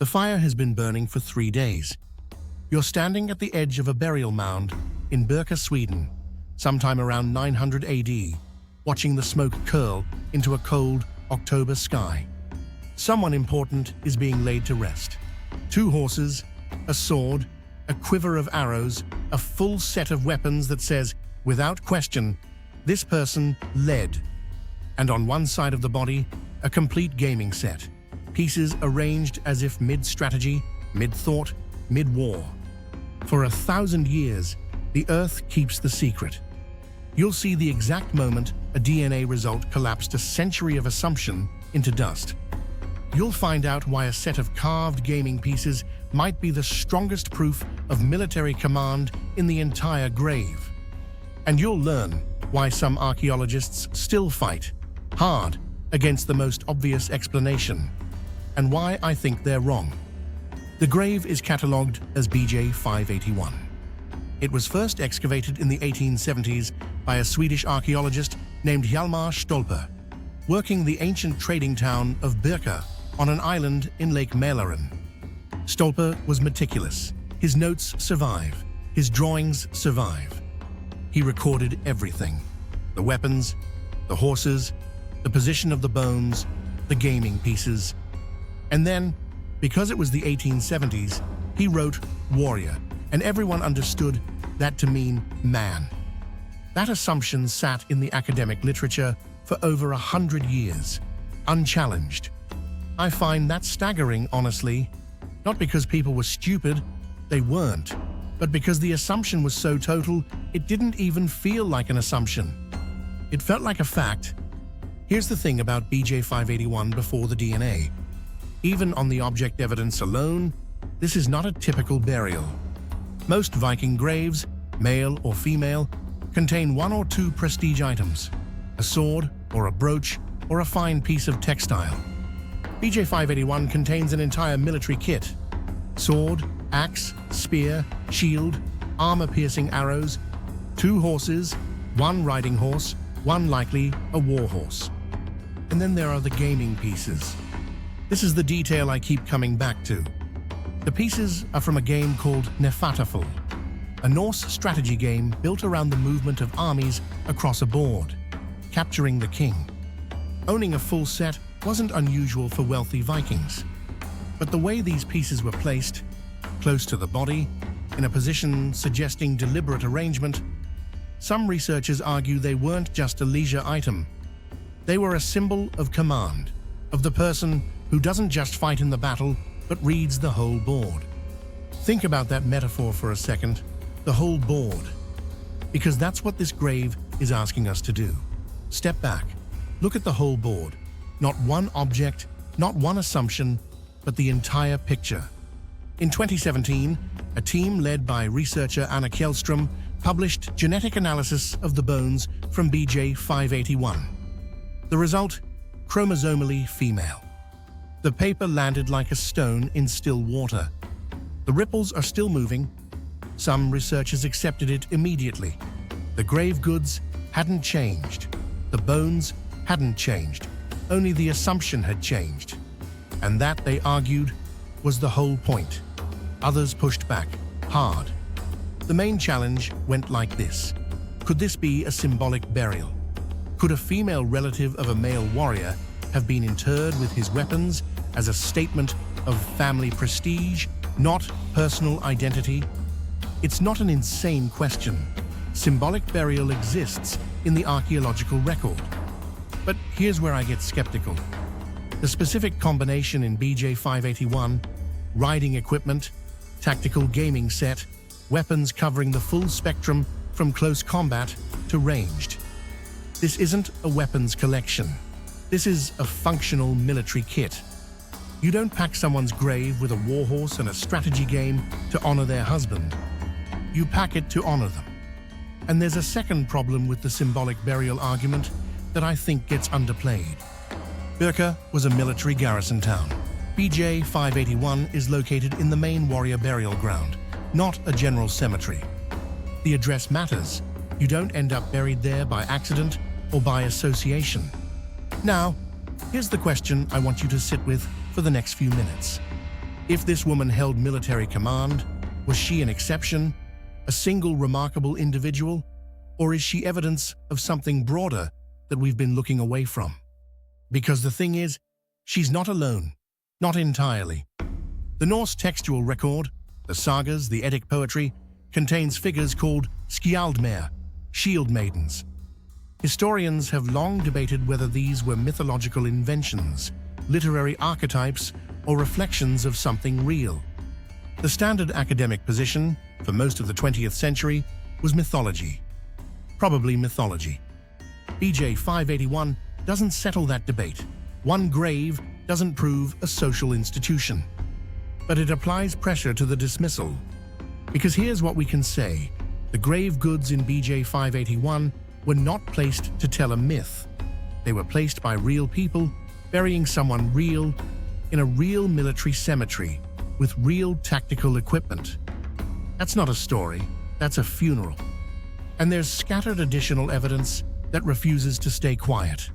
The fire has been burning for 3 days. You're standing at the edge of a burial mound in Birka, Sweden, sometime around 900 AD, watching the smoke curl into a cold October sky. Someone important is being laid to rest. 2 horses, a sword, a quiver of arrows, a full set of weapons that says, without question, this person led. And on one side of the body, a complete gaming set. Pieces arranged as if mid-strategy, mid-thought, mid-war. For 1,000 years, the Earth keeps the secret. You'll see the exact moment a DNA result collapsed a century of assumption into dust. You'll find out why a set of carved gaming pieces might be the strongest proof of military command in the entire grave. And you'll learn why some archaeologists still fight hard against the most obvious explanation, and why I think they're wrong. The grave is catalogued as BJ 581. It was first excavated in the 1870s by a Swedish archaeologist named Hjalmar Stolper, working the ancient trading town of Birka on an island in Lake Mälaren. Stolper was meticulous. His notes survive. His drawings survive. He recorded everything: the weapons, the horses, the position of the bones, the gaming pieces. And then, because it was the 1870s, he wrote warrior, and everyone understood that to mean man. That assumption sat in the academic literature for over 100 years, unchallenged. I find that staggering, honestly, not because people were stupid, they weren't, but because the assumption was so total, it didn't even feel like an assumption. It felt like a fact. Here's the thing about BJ 581 before the DNA. Even on the object evidence alone, this is not a typical burial. Most Viking graves, male or female, contain 1 or 2 prestige items: a sword or a brooch or a fine piece of textile. BJ 581 contains an entire military kit: sword, axe, spear, shield, armor-piercing arrows, 2 horses, 1 riding horse, 1 likely a war horse. And then there are the gaming pieces. This is the detail I keep coming back to. The pieces are from a game called Hnefatafl, a Norse strategy game built around the movement of armies across a board, capturing the king. Owning a full set wasn't unusual for wealthy Vikings. But the way these pieces were placed, close to the body, in a position suggesting deliberate arrangement, some researchers argue they weren't just a leisure item. They were a symbol of command, of the person who doesn't just fight in the battle, but reads the whole board. Think about that metaphor for a second, the whole board. Because that's what this grave is asking us to do. Step back, look at the whole board. Not one object, not one assumption, but the entire picture. In 2017, a team led by researcher Anna Kjellström published genetic analysis of the bones from BJ 581. The result? Chromosomally female. The paper landed like a stone in still water. The ripples are still moving. Some researchers accepted it immediately. The grave goods hadn't changed. The bones hadn't changed. Only the assumption had changed. And that, they argued, was the whole point. Others pushed back, hard. The main challenge went like this. Could this be a symbolic burial? Could a female relative of a male warrior have been interred with his weapons as a statement of family prestige, not personal identity? It's not an insane question. Symbolic burial exists in the archaeological record. But here's where I get skeptical. The specific combination in BJ 581, riding equipment, tactical gaming set, weapons covering the full spectrum from close combat to ranged. This isn't a weapons collection. This is a functional military kit. You don't pack someone's grave with a warhorse and a strategy game to honor their husband. You pack it to honor them. And there's a second problem with the symbolic burial argument that I think gets underplayed. Birka was a military garrison town. BJ 581 is located in the main warrior burial ground, not a general cemetery. The address matters. You don't end up buried there by accident or by association. Now, here's the question I want you to sit with for the next few minutes. If this woman held military command, was she an exception, a single remarkable individual, or is she evidence of something broader that we've been looking away from? Because the thing is, she's not alone, not entirely. The Norse textual record, the sagas, the Eddic poetry, contains figures called skjaldmær, shield maidens. Historians have long debated whether these were mythological inventions, literary archetypes, or reflections of something real. The standard academic position, for most of the 20th century, was mythology. Probably mythology. BJ 581 doesn't settle that debate. One grave doesn't prove a social institution. But it applies pressure to the dismissal. Because here's what we can say. The grave goods in BJ 581 were not placed to tell a myth. They were placed by real people, burying someone real in a real military cemetery with real tactical equipment. That's not a story, that's a funeral. And there's scattered additional evidence that refuses to stay quiet.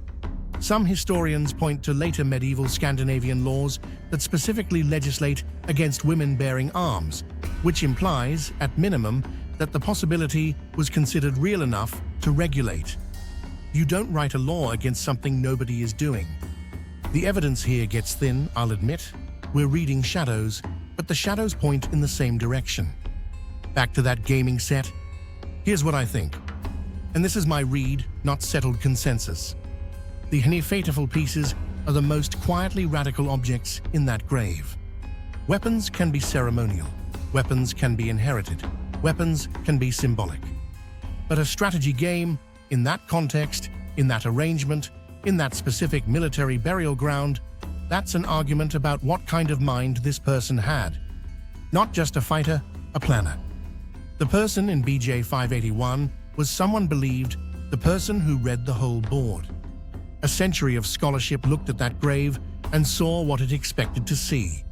Some historians point to later medieval Scandinavian laws that specifically legislate against women bearing arms, which implies, at minimum, that the possibility was considered real enough to regulate. You don't write a law against something nobody is doing. The evidence here gets thin, I'll admit. We're reading shadows, but the shadows point in the same direction. Back to that gaming set. Here's what I think. And this is my read, not settled consensus. The Hnefatafl pieces are the most quietly radical objects in that grave. Weapons can be ceremonial. Weapons can be inherited. Weapons can be symbolic. But a strategy game, in that context, in that arrangement, in that specific military burial ground, that's an argument about what kind of mind this person had. Not just a fighter, a planner. The person in BJ 581 was someone believed, the person who read the whole board. A century of scholarship looked at that grave and saw what it expected to see.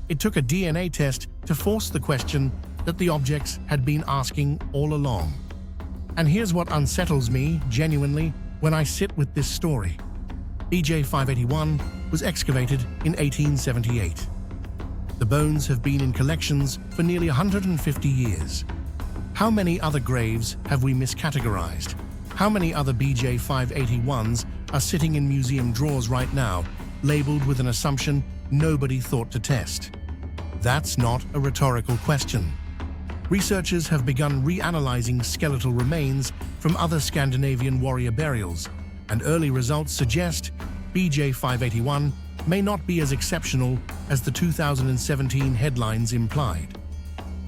It took a DNA test to force the question that the objects had been asking all along. And here's what unsettles me, genuinely, when I sit with this story. BJ 581 was excavated in 1878. The bones have been in collections for nearly 150 years. How many other graves have we miscategorized? How many other BJ 581s are sitting in museum drawers right now, labeled with an assumption nobody thought to test? That's not a rhetorical question. Researchers have begun reanalyzing skeletal remains from other Scandinavian warrior burials, and early results suggest BJ 581 may not be as exceptional as the 2017 headlines implied.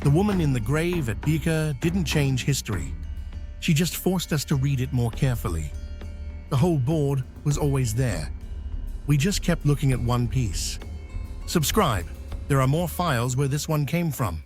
The woman in the grave at Birka didn't change history. She just forced us to read it more carefully. The whole board was always there. We just kept looking at one piece. Subscribe. There are more files where this one came from.